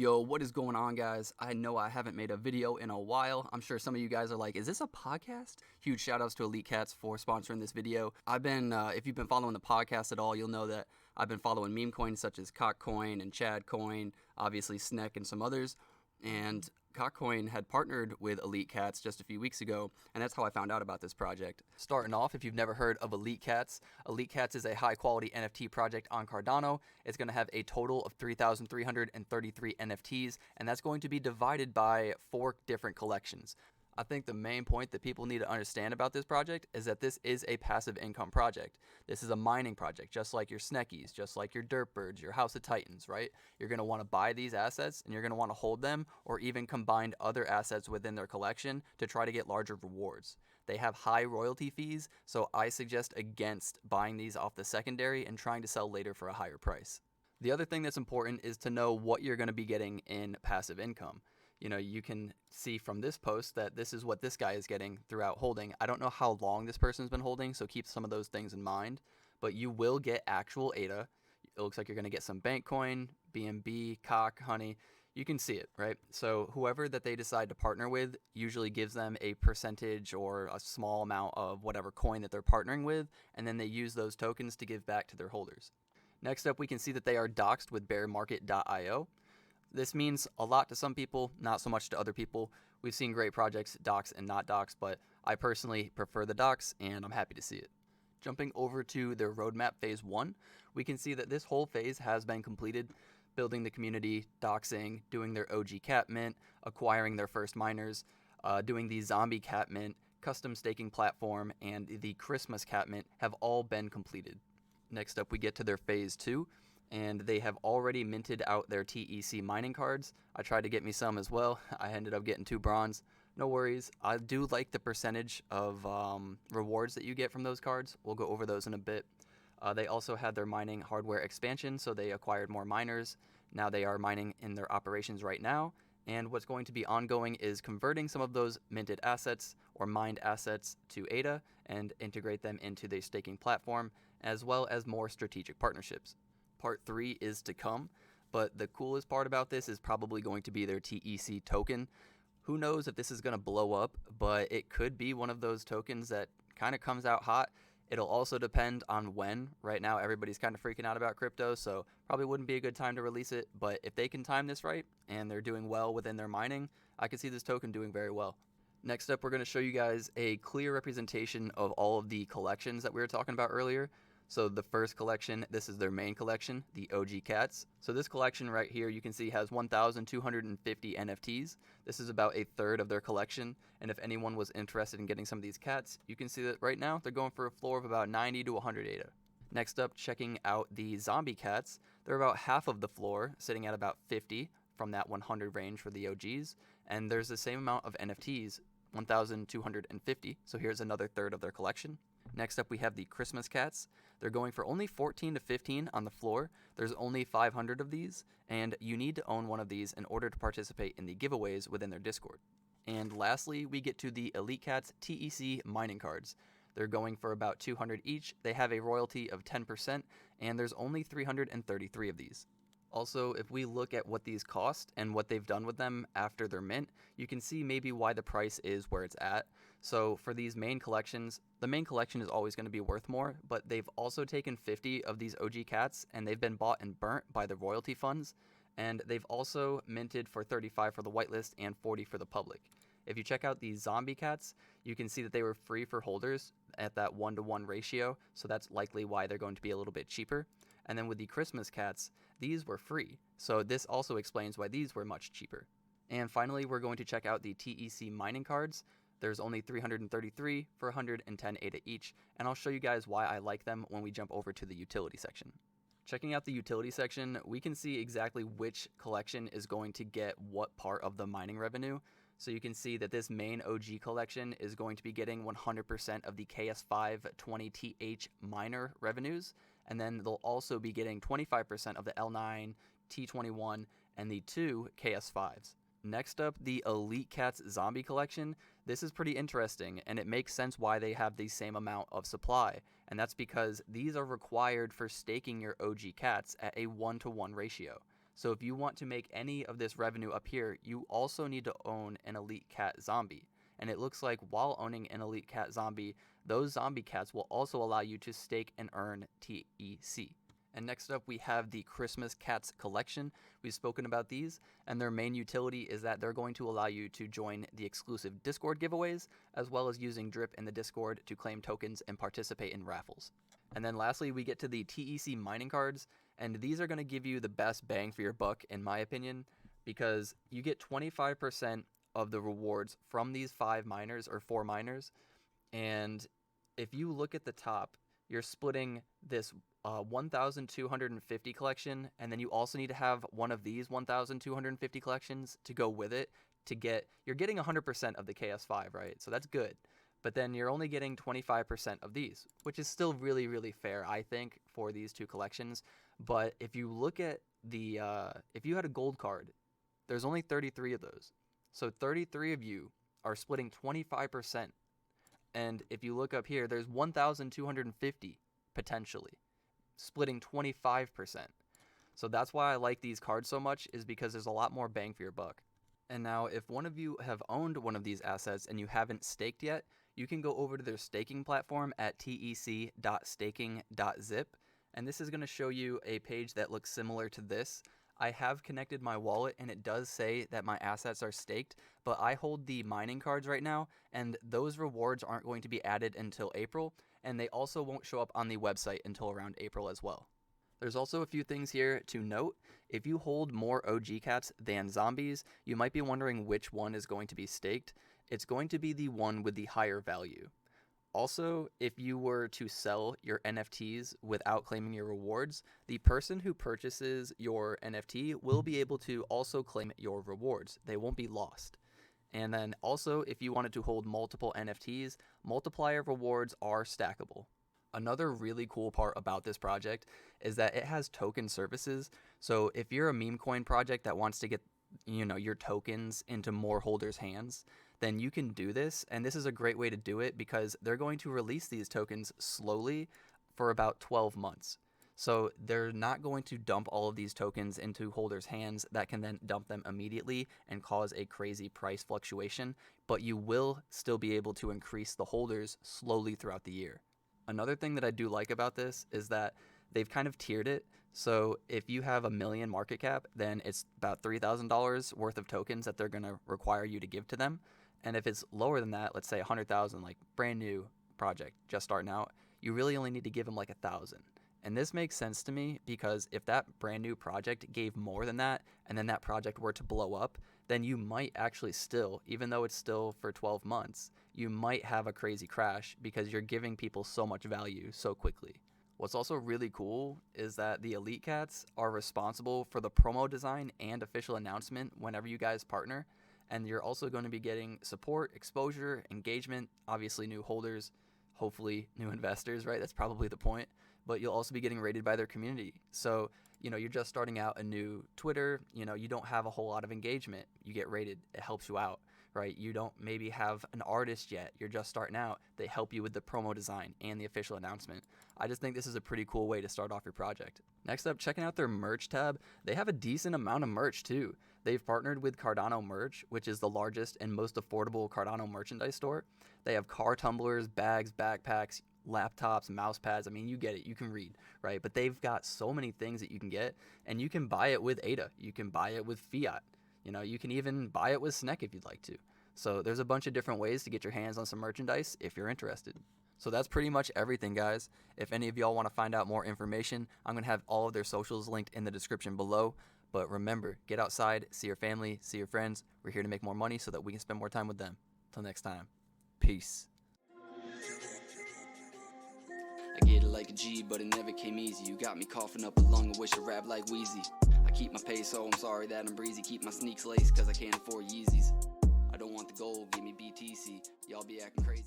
Yo, what is going on, guys? I know I haven't made a video in a while. I'm sure some of you guys are like, is this a podcast? Huge shout outs to Elite Cats for sponsoring this video. If you've been following the podcast at all, you'll know that I've been following meme coins such as Cockcoin and Chadcoin, obviously Sneck and some others. And Cockcoin had partnered with Elite Cats just a few weeks ago, and that's how I found out about this project. Starting off, if you've never heard of Elite Cats is a high-quality NFT project on Cardano. It's going to have a total of 3,333 NFTs, and that's going to be divided by 4 different collections. I think the main point that people need to understand about this project is that this is a passive income project. This is a mining project, just like your Sneckies, just like your Dirtbirds, your House of Titans, right? You're going to want to buy these assets and you're going to want to hold them or even combine other assets within their collection to try to get larger rewards. They have high royalty fees, so I suggest against buying these off the secondary and trying to sell later for a higher price. The other thing that's important is to know what you're going to be getting in passive income. You know, you can see from this post that this is what this guy is getting throughout holding. I don't know how long this person's been holding, so keep some of those things in mind. But you will get actual ADA. It looks like you're going to get some Bankcoin, BNB, Cock, Honey. You can see it, right? So whoever that they decide to partner with usually gives them a percentage or a small amount of whatever coin that they're partnering with, and then they use those tokens to give back to their holders. Next up, we can see that they are doxed with bearmarket.io. This means a lot to some people, not so much to other people. We've seen great projects dox and not dox, but I personally prefer the dox, and I'm happy to see it. Jumping over to their roadmap phase 1, we can see that this whole phase has been completed, building the community, doxing, doing their OG cat mint, acquiring their first miners, doing the zombie cat mint, custom staking platform, and the Christmas cat mint have all been completed. Next up, we get to their phase 2. And they have already minted out their TEC mining cards. I tried to get me some as well. I ended up getting 2 bronze. No worries. I do like the percentage of rewards that you get from those cards. We'll go over those in a bit. They also had their mining hardware expansion, so they acquired more miners. Now they are mining in their operations right now. And what's going to be ongoing is converting some of those minted assets or mined assets to ADA and integrate them into their staking platform, as well as more strategic partnerships. Part 3 is to come, but the coolest part about this is probably going to be their TEC token. Who knows if this is going to blow up, but it could be one of those tokens that kind of comes out hot. It'll also depend on when. Right now, everybody's kind of freaking out about crypto, so probably wouldn't be a good time to release it. But if they can time this right and they're doing well within their mining, I could see this token doing very well. Next up, we're going to show you guys a clear representation of all of the collections that we were talking about earlier. So the first collection, this is their main collection, the OG Cats. So this collection right here, you can see has 1,250 NFTs. This is about a third of their collection. And if anyone was interested in getting some of these cats, you can see that right now they're going for a floor of about 90 to 100 ADA. Next up, checking out the zombie cats, they're about half of the floor, sitting at about 50 from that 100 range for the OGs. And there's the same amount of NFTs, 1,250. So here's another third of their collection. Next up, we have the Christmas cats. They're going for only 14 to 15 on the floor. There's only 500 of these, and you need to own one of these in order to participate in the giveaways within their Discord. And lastly, we get to the Elite Cats TEC mining cards. They're going for about 200 each. They have a royalty of 10%, and there's only 333 of these. Also, if we look at what these cost and what they've done with them after their mint, you can see maybe why the price is where it's at. So for these main collections, the main collection is always going to be worth more, but they've also taken 50 of these OG cats and they've been bought and burnt by the royalty funds. And they've also minted for 35 for the whitelist and 40 for the public. If you check out these zombie cats, you can see that they were free for holders at that 1-to-1 ratio. So that's likely why they're going to be a little bit cheaper. And then with the Christmas cats, these were free. So this also explains why these were much cheaper. And finally, we're going to check out the TEC mining cards. There's only 333 for 110 ADA each. And I'll show you guys why I like them when we jump over to the utility section. Checking out the utility section, we can see exactly which collection is going to get what part of the mining revenue. So you can see that this main OG collection is going to be getting 100% of the KS520TH miner revenues. And then they'll also be getting 25% of the L9, T21, and the 2 KS5s. Next up, the Elite Cats Zombie Collection. This is pretty interesting, and it makes sense why they have the same amount of supply. And that's because these are required for staking your OG cats at a 1-to-1 ratio. So if you want to make any of this revenue up here, you also need to own an elite cat zombie. And it looks like while owning an elite cat zombie, those zombie cats will also allow you to stake and earn TEC. And next up, we have the Christmas Cats collection. We've spoken about these, and their main utility is that they're going to allow you to join the exclusive Discord giveaways, as well as using Drip in the Discord to claim tokens and participate in raffles. And then lastly, we get to the TEC mining cards, and these are going to give you the best bang for your buck, in my opinion, because you get 25% of the rewards from these 4 miners, and if you look at the top, you're splitting this 1,250 collection, and then you also need to have one of these 1,250 collections to go with it you're getting 100% of the KS5, right? So that's good. But then you're only getting 25% of these, which is still really, really fair, I think, for these 2 collections. But if you look at if you had a gold card, there's only 33 of those. So 33 of you are splitting 25%. And if you look up here, there's 1,250 potentially, splitting 25%. So that's why I like these cards so much, is because there's a lot more bang for your buck. And now if one of you have owned one of these assets and you haven't staked yet, you can go over to their staking platform at tec.staking.zip, and this is going to show you a page that looks similar to this. I have connected my wallet, and it does say that my assets are staked, but I hold the mining cards right now, and those rewards aren't going to be added until April, and they also won't show up on the website until around April as well. There's also a few things here to note. If you hold more OG cats than zombies, you might be wondering which one is going to be staked. It's going to be the one with the higher value. Also, if you were to sell your NFTs without claiming your rewards, the person who purchases your NFT will be able to also claim your rewards. They won't be lost. And then also, if you wanted to hold multiple NFTs, multiplier rewards are stackable. Another really cool part about this project is that it has token services. So if you're a meme coin project that wants to get, your tokens into more holders' hands, then you can do this. And this is a great way to do it because they're going to release these tokens slowly for about 12 months. So they're not going to dump all of these tokens into holders' hands that can then dump them immediately and cause a crazy price fluctuation, but you will still be able to increase the holders slowly throughout the year. Another thing that I do like about this is that they've kind of tiered it. So if you have $1 million market cap, then it's about $3,000 worth of tokens that they're going to require you to give to them. And if it's lower than that, let's say 100,000, like brand new project, just starting out, you really only need to give them like 1,000. And this makes sense to me because if that brand new project gave more than that, and then that project were to blow up, then you might actually still, even though it's still for 12 months, you might have a crazy crash because you're giving people so much value so quickly. What's also really cool is that the Elite Cats are responsible for the promo design and official announcement whenever you guys partner, and you're also going to be getting support, exposure, engagement, obviously new holders, hopefully new investors, right? That's probably the point. But you'll also be getting rated by their community. So, you're just starting out a new Twitter, you don't have a whole lot of engagement. You get rated, it helps you out, right? You don't maybe have an artist yet, you're just starting out. They help you with the promo design and the official announcement. I just think this is a pretty cool way to start off your project. Next up, checking out their merch tab. They have a decent amount of merch too. They've partnered with Cardano Merch, which is the largest and most affordable Cardano merchandise store. They have car tumblers, bags, backpacks, laptops, mouse pads. I mean, you get it, you can read, right? But they've got so many things that you can get, and you can buy it with ADA, you can buy it with fiat, you can even buy it with SNEC if you'd like to. So there's a bunch of different ways to get your hands on some merchandise if you're interested. So that's pretty much everything, guys. If any of y'all want to find out more information, I'm going to have all of their socials linked in the description below. But remember, get outside, see your family, see your friends. We're here to make more money so that we can spend more time with them. Till next time, peace. I get it like a G, but it never came easy. You got me coughing up a lung, I wish I rap like Wheezy. I keep my pace, so I'm sorry that I'm breezy. Keep my sneaks laced, cause I can't afford Yeezys. I don't want the gold, give me BTC. Y'all be acting crazy.